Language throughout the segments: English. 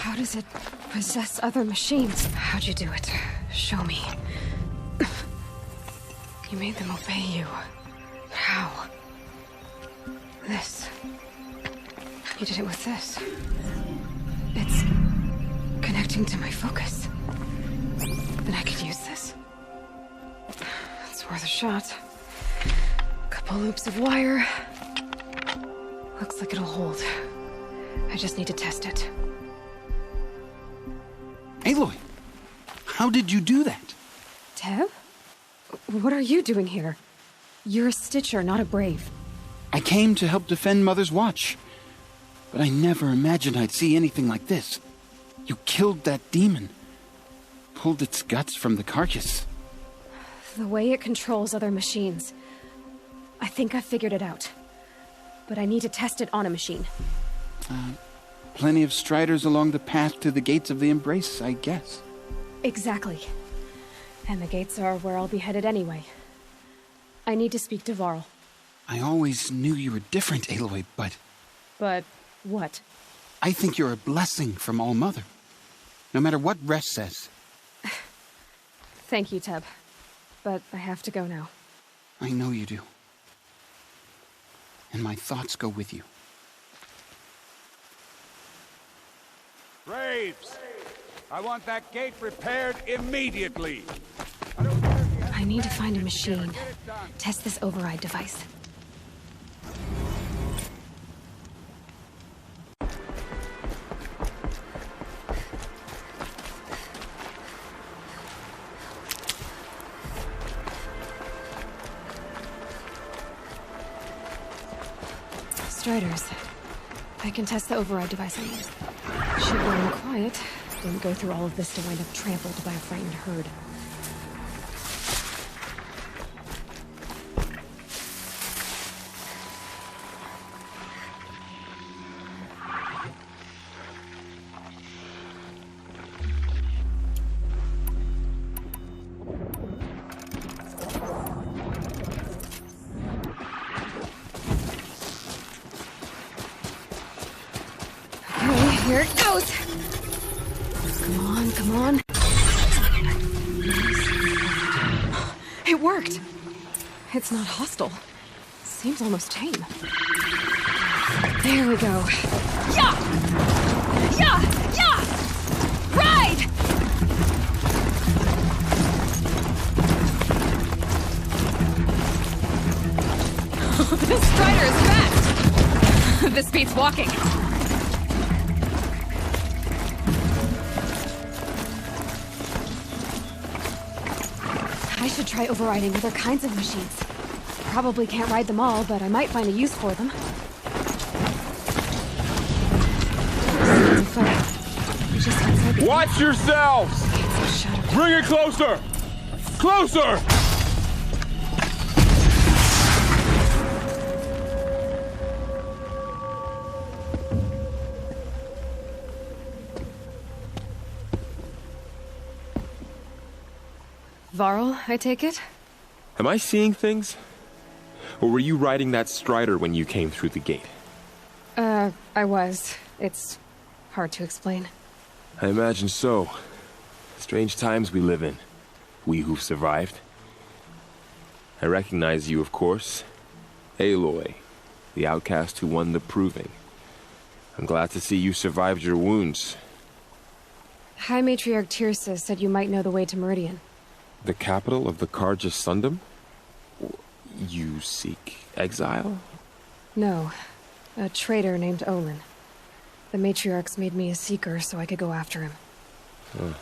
How does it possess other machines? How'd you do it? Show me. You made them obey you. How? This. You did it with this. It's connecting to my focus. Then I could use this. It's worth a shot. Couple loops of wire. Looks like it'll hold. I just need to test it. Aloy, how did you do that? Teb? What are you doing here? You're a Stitcher, not a Brave. I came to help defend Mother's Watch. But I never imagined I'd see anything like this. You killed that demon. Pulled its guts from the carcass. The way it controls other machines. I think I figured it out. But I need to test it on a machine. Plenty of striders along the path to the gates of the Embrace, I guess. Exactly. And the gates are where I'll be headed anyway. I need to speak to Varl. I always knew you were different, Aloy, but... But what? I think you're a blessing from All-Mother. No matter what Resh says. Thank you, Teb. But I have to go now. I know you do. And my thoughts go with you. Braves! I want that gate repaired immediately! I need to find a machine. Test this override device. Striders. I can test the override device on these. Should run quiet. Didn't go through all of this to wind up trampled by a frightened herd. Here it goes! Come on, come on. It worked! It's not hostile. Seems almost tame. There we go. Yeah! Yeah! Yeah! Ride! This strider is fast! This beats walking. I should try overriding other kinds of machines. Probably can't ride them all, but I might find a use for them. Watch yourselves! Bring it closer! Closer! Varl, I take it? Am I seeing things? Or were you riding that strider when you came through the gate? I was. It's hard to explain. I imagine so. Strange times we live in. We who've survived. I recognize you, of course. Aloy, the outcast who won the proving. I'm glad to see you survived your wounds. High Matriarch Tirsa said you might know the way to Meridian. The capital of the Carja Sundom? You seek exile? No. A traitor named Olin. The Matriarchs made me a seeker so I could go after him. Well,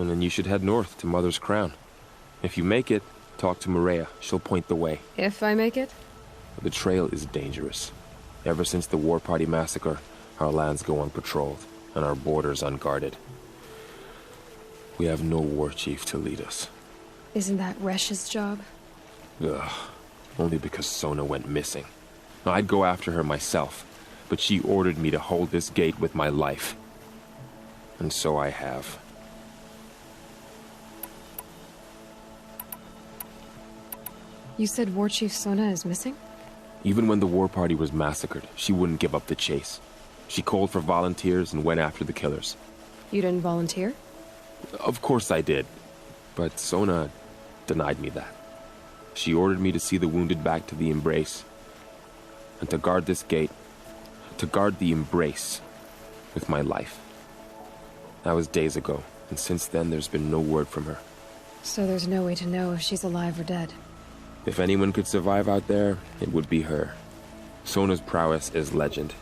then you should head north to Mother's Crown. If you make it, talk to Maria. She'll point the way. If I make it? The trail is dangerous. Ever since the War Party massacre, our lands go unpatrolled, and our borders unguarded. We have no war chief to lead us. Isn't that Resh's job? Ugh. Only because Sona went missing. Now, I'd go after her myself, but she ordered me to hold this gate with my life. And so I have. You said War Chief Sona is missing? Even when the War Party was massacred, she wouldn't give up the chase. She called for volunteers and went after the killers. You didn't volunteer? Of course I did, but Sona denied me that. She ordered me to see the wounded back to the embrace, and to guard this gate, to guard the embrace with my life. That was days ago, and since then there's been no word from her. So there's no way to know if she's alive or dead. If anyone could survive out there, it would be her. Sona's prowess is legend,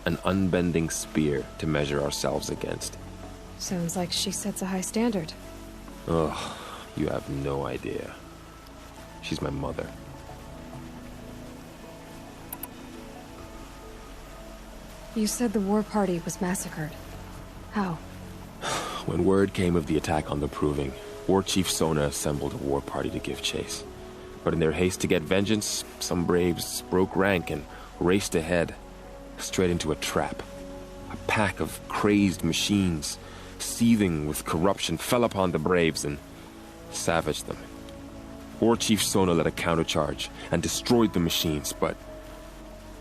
an unbending spear to measure ourselves against. Sounds like she sets a high standard. Ugh, you have no idea. She's my mother. You said the war party was massacred. How? When word came of the attack on the Proving, War Chief Sona assembled a war party to give chase. But in their haste to get vengeance, some braves broke rank and raced ahead, straight into a trap. A pack of crazed machines, seething with corruption, fell upon the braves and savaged them. War Chief Sona led a countercharge and destroyed the machines, but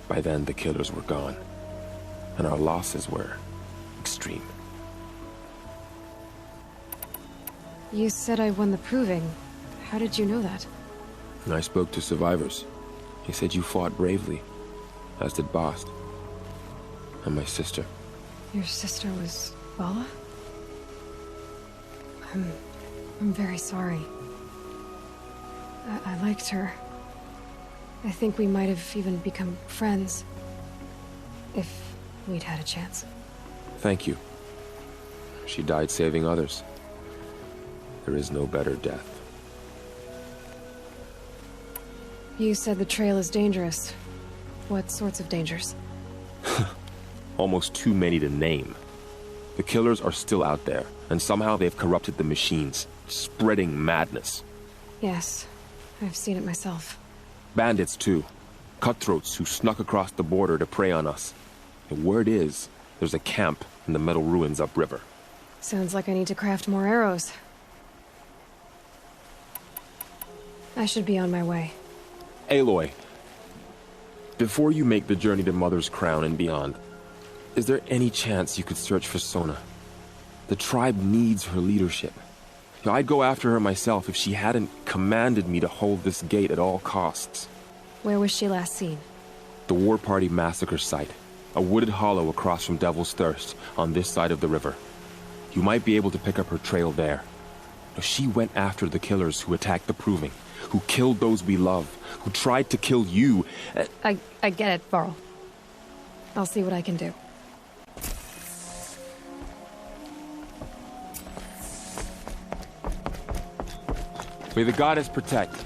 by then the killers were gone, and our losses were extreme. You said I won the Proving. How did you know that? And I spoke to survivors. He said you fought bravely, as did Bast. And my sister. Your sister was Bala? I'm very sorry. I liked her. I think we might have even become friends. If we'd had a chance. Thank you. She died saving others. There is no better death. You said the trail is dangerous. What sorts of dangers? Almost too many to name. The killers are still out there, and somehow they've corrupted the machines, spreading madness. Yes, I've seen it myself. Bandits, too. Cutthroats who snuck across the border to prey on us. The word is, there's a camp in the metal ruins upriver. Sounds like I need to craft more arrows. I should be on my way. Aloy, before you make the journey to Mother's Crown and beyond, is there any chance you could search for Sona? The tribe needs her leadership. I'd go after her myself if she hadn't commanded me to hold this gate at all costs. Where was she last seen? The War Party massacre site. A wooded hollow across from Devil's Thirst, on this side of the river. You might be able to pick up her trail there. She went after the killers who attacked the Proving, who killed those we love, who tried to kill you. I get it, Varl. I'll see what I can do. May the goddess protect.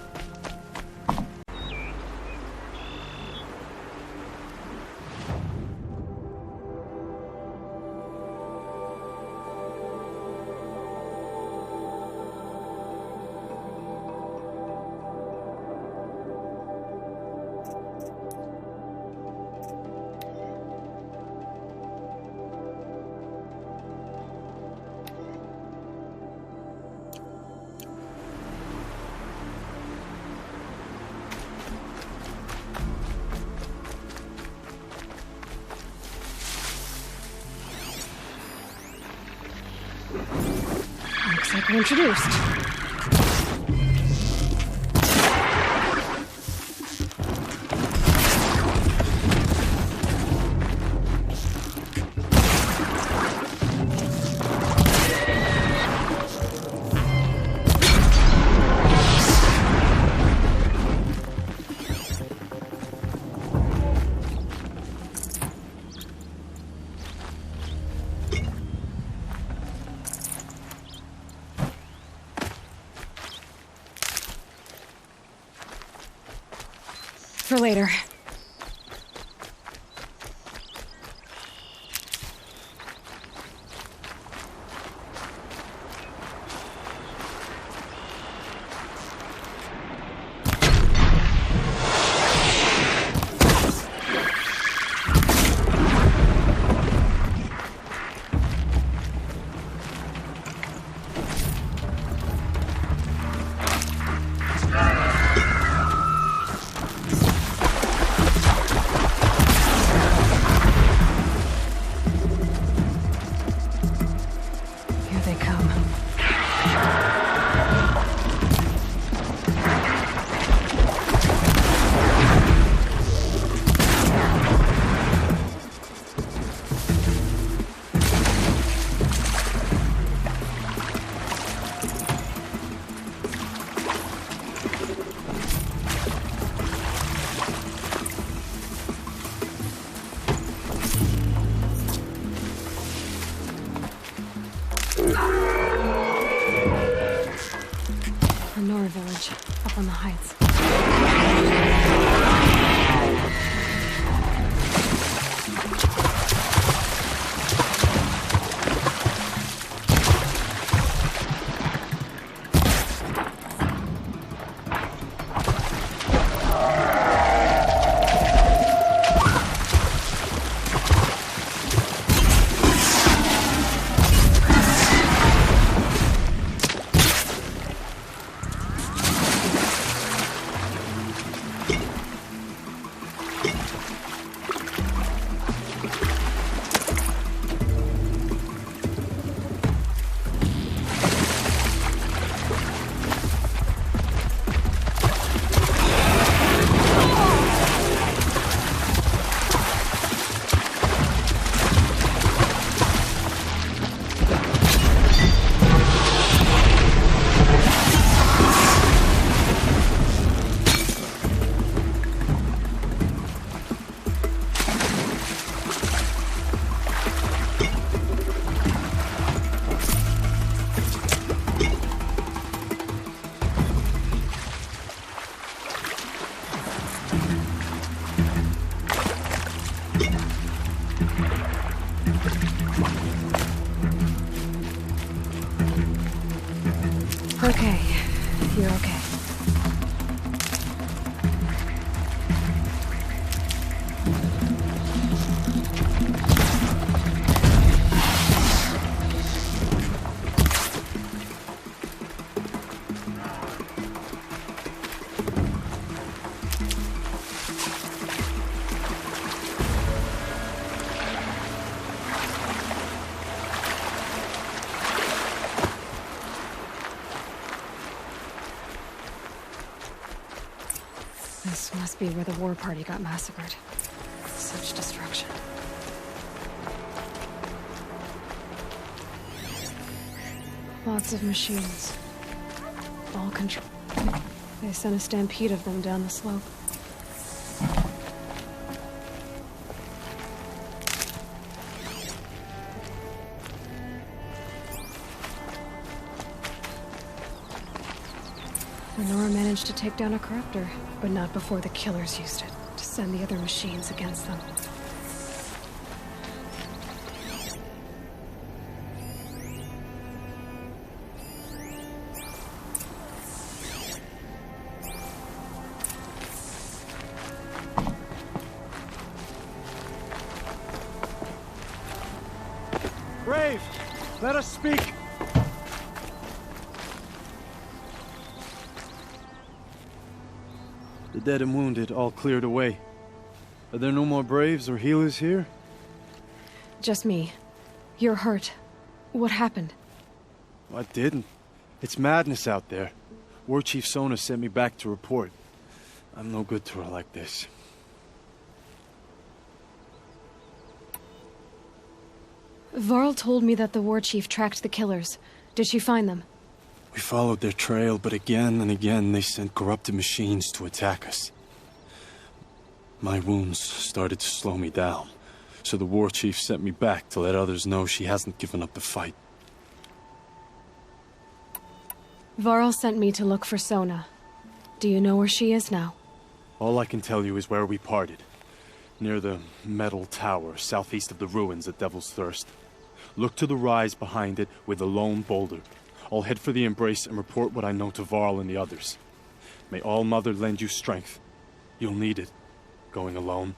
Looks like we're introduced. For later. Nora village, up on the heights. Okay, you're okay. This must be where the war party got massacred. Such destruction. Lots of machines. All control. They sent a stampede of them down the slope. Nora managed to take down a corruptor, but not before the killers used it to send the other machines against them. Brave! Let us speak! The dead and wounded all cleared away. Are there no more braves or healers here? Just me. You're hurt. What happened? I didn't. It's madness out there. War Chief Sona sent me back to report. I'm no good to her like this. Varl told me that the war chief tracked the killers. Did she find them? We followed their trail, but again and again they sent corrupted machines to attack us. My wounds started to slow me down, so the war chief sent me back to let others know she hasn't given up the fight. Varl sent me to look for Sona. Do you know where she is now? All I can tell you is where we parted. Near the metal tower, southeast of the ruins at Devil's Thirst. Look to the rise behind it with a lone boulder. I'll head for the embrace and report what I know to Varl and the others. May All Mother lend you strength. You'll need it, going alone.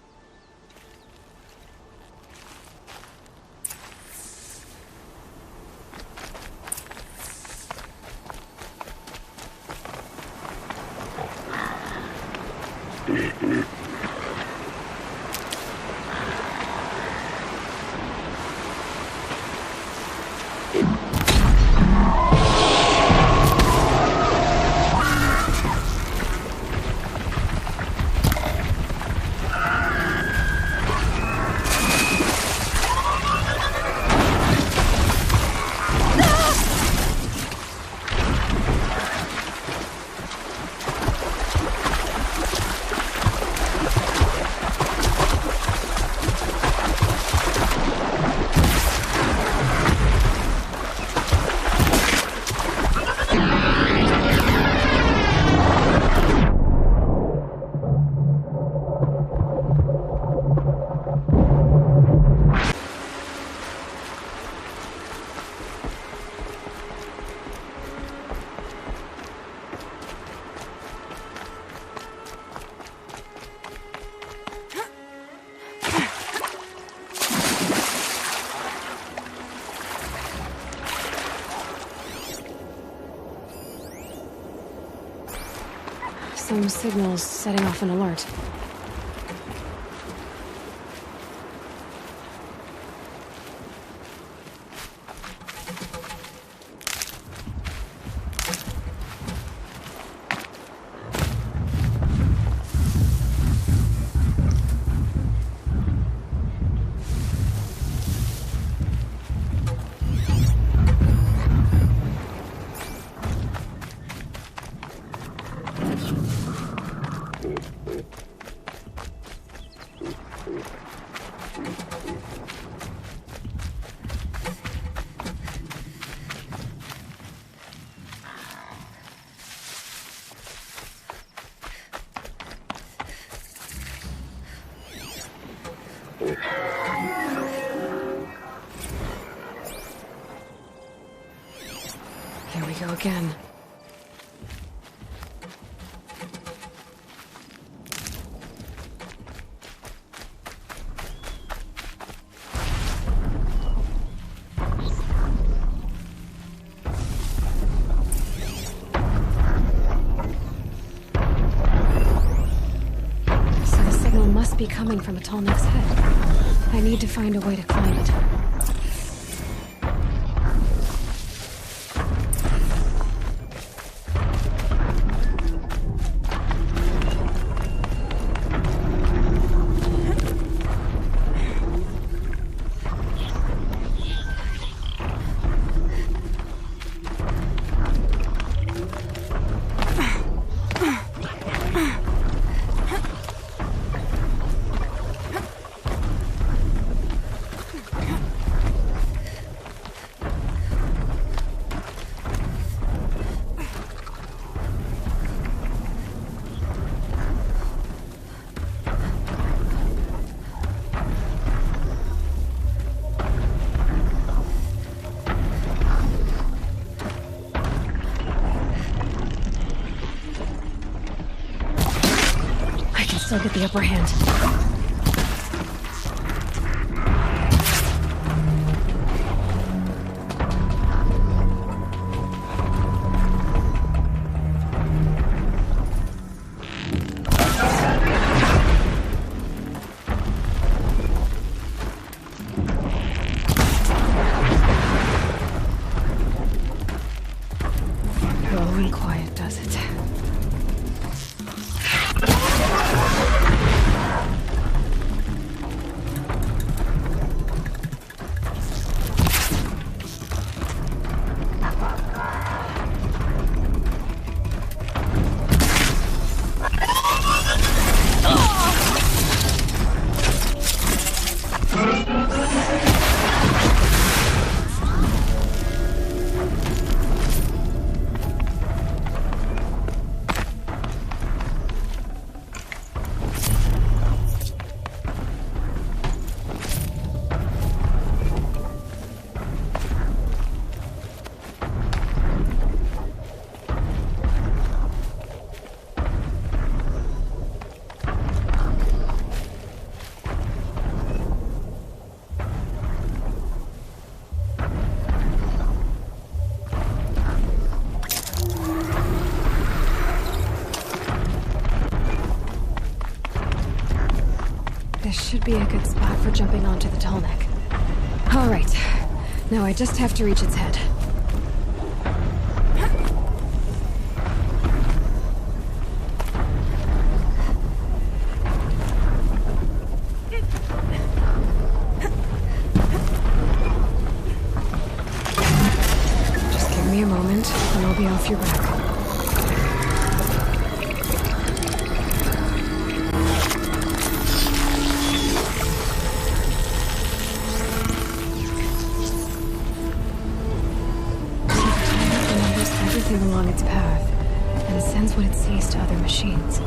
some signals setting off an alert. Here we go again. So the signal must be coming from a tallneck's head. I need to find a way to climb it. Still get the upper hand. Low and quiet does it. This should be a good spot for jumping onto the tall neck. All right. Now I just have to reach its head. Just give me a moment, and I'll be off your back. Along its path, and it sends what it sees to other machines.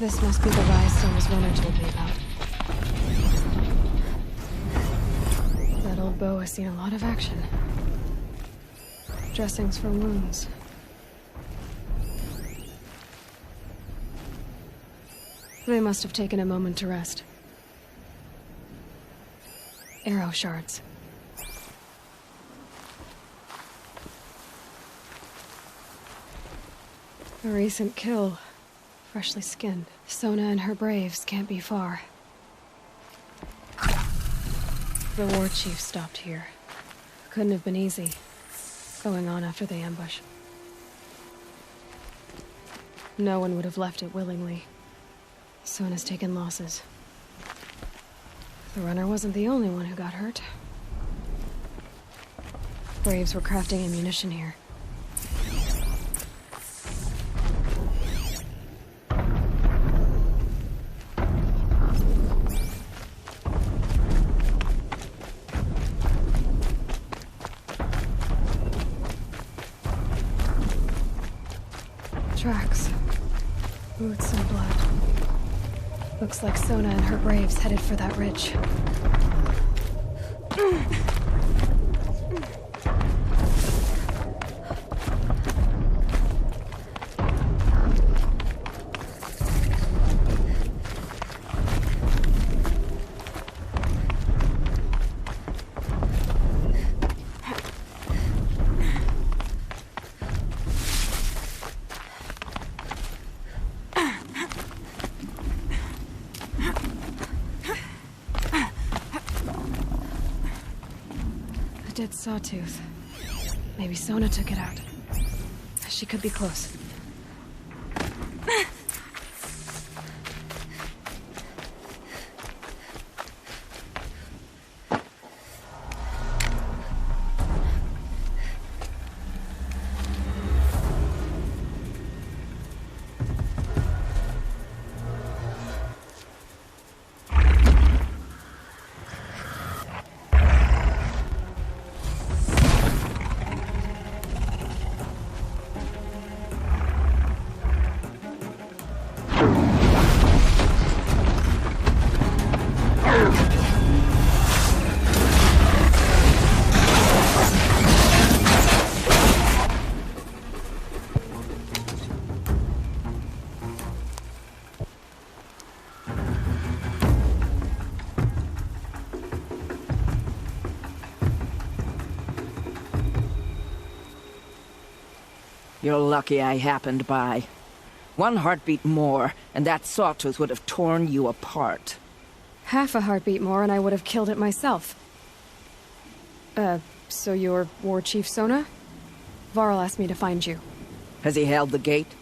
This must be the rise Sona's runner told me about. That old bow has seen a lot of action. Dressings for wounds. They must have taken a moment to rest. Arrow shards. A recent kill. Freshly skinned. Sona and her braves can't be far. The war chief stopped here. Couldn't have been easy, going on after the ambush. No one would have left it willingly. Sona's taken losses. The runner wasn't the only one who got hurt. Braves were crafting ammunition here. Tracks. Boots and blood. Looks like Sona and her braves headed for that ridge. Dead sawtooth. Maybe Sona took it out. She could be close. You're lucky I happened by. One heartbeat more, and that sawtooth would have torn you apart. Half a heartbeat more and I would have killed it myself. So you're War Chief Sona? Varl asked me to find you. Has he held the gate?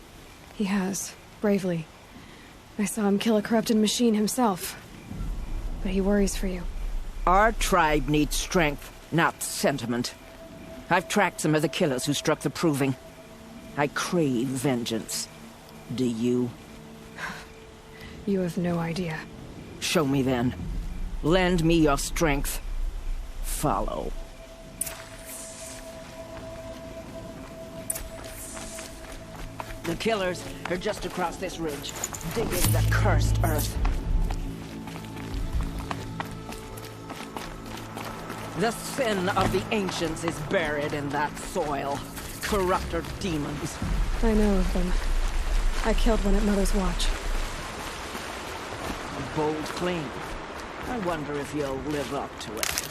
He has, bravely. I saw him kill a corrupted machine himself. But he worries for you. Our tribe needs strength, not sentiment. I've tracked some of the killers who struck the Proving. I crave vengeance. Do you? You have no idea. Show me then. Lend me your strength. Follow. The killers are just across this ridge, digging the cursed earth. The sin of the ancients is buried in that soil. Corrupter demons. I know of them. I killed one at Mother's Watch. A bold claim. I wonder if you'll live up to it.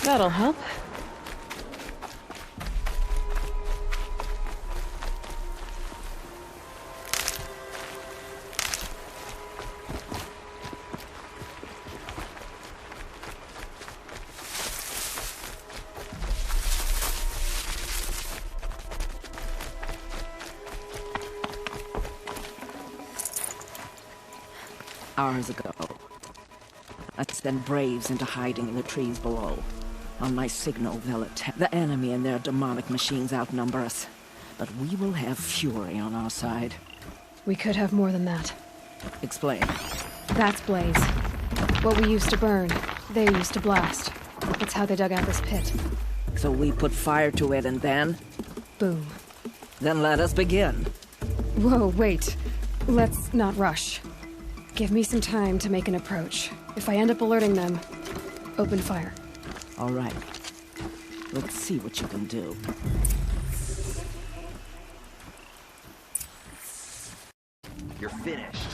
That'll help. Hours ago, I sent braves into hiding in the trees below. On my signal, they'll attack. The enemy and their demonic machines outnumber us. But we will have fury on our side. We could have more than that. Explain. That's Blaze. What we used to burn, they used to blast. That's how they dug out this pit. So we put fire to it and then? Boom. Then let us begin. Whoa, wait. Let's not rush. Give me some time to make an approach. If I end up alerting them, open fire. All right. Let's see what you can do. You're finished.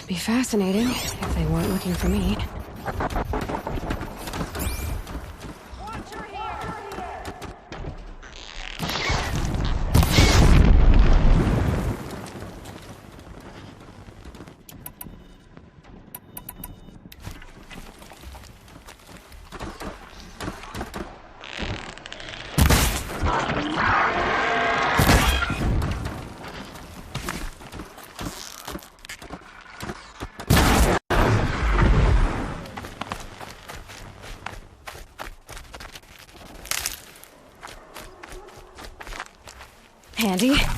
Be fascinating if they weren't looking for me. Ready?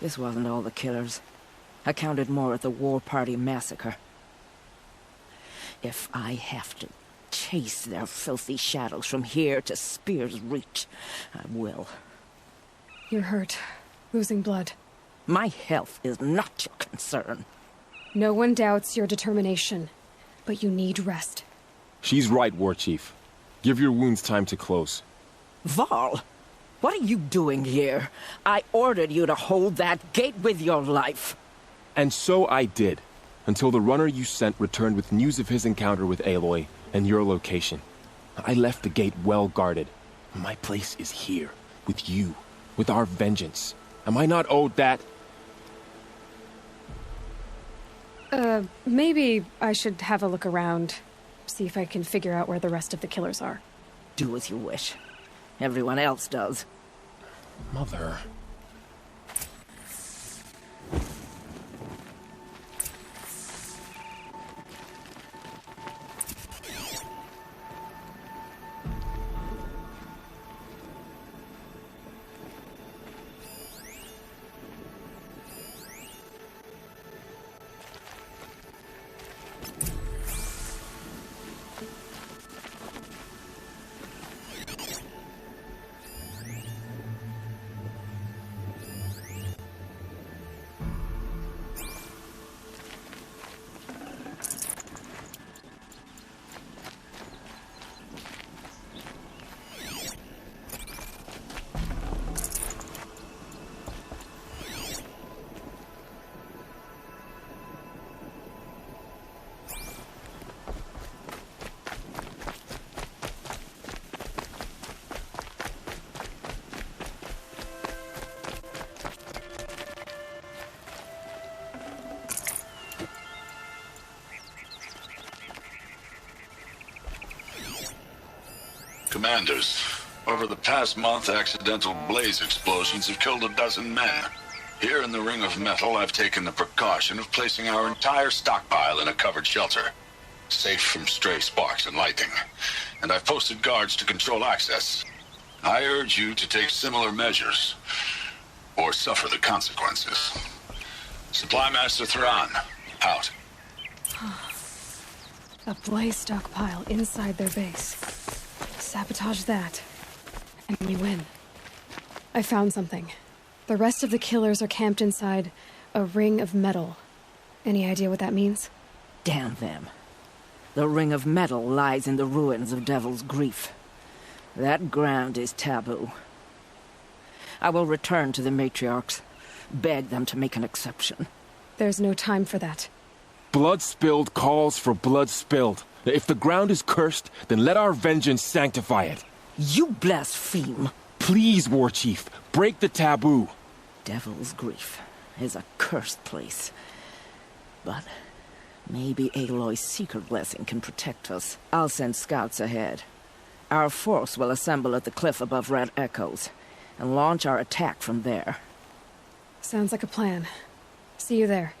This wasn't all the killers. I counted more at the War Party massacre. If I have to chase their filthy shadows from here to Spear's Reach, I will. You're hurt. Losing blood. My health is not your concern. No one doubts your determination, but you need rest. She's right, War Chief. Give your wounds time to close. Varl, what are you doing here? I ordered you to hold that gate with your life. And so I did, until the runner you sent returned with news of his encounter with Aloy and your location. I left the gate well guarded. My place is here, with you, with our vengeance. Am I not owed that? Maybe I should have a look around. See if I can figure out where the rest of the killers are. Do as you wish. Everyone else does. Mother... Commanders, Over the past month, accidental blaze explosions have killed a dozen men. Here in the Ring of Metal, I've taken the precaution of placing our entire stockpile in a covered shelter, safe from stray sparks and lightning. And I've posted guards to control access. I urge you to take similar measures, or suffer the consequences. Supply Master Thrawn, out. A blaze stockpile inside their base. Sabotage that, and we win. I found something. The rest of the killers are camped inside a ring of metal. Any idea what that means? Damn them. The Ring of Metal lies in the ruins of Devil's Grief. That ground is taboo. I will return to the matriarchs, beg them to make an exception. There's no time for that. Blood spilled calls for blood spilled. If the ground is cursed, then let our vengeance sanctify it. You blaspheme! Please, War Chief, break the taboo. Devil's Grief is a cursed place. But maybe Aloy's secret blessing can protect us. I'll send scouts ahead. Our force will assemble at the cliff above Red Echoes, and launch our attack from there. Sounds like a plan. See you there.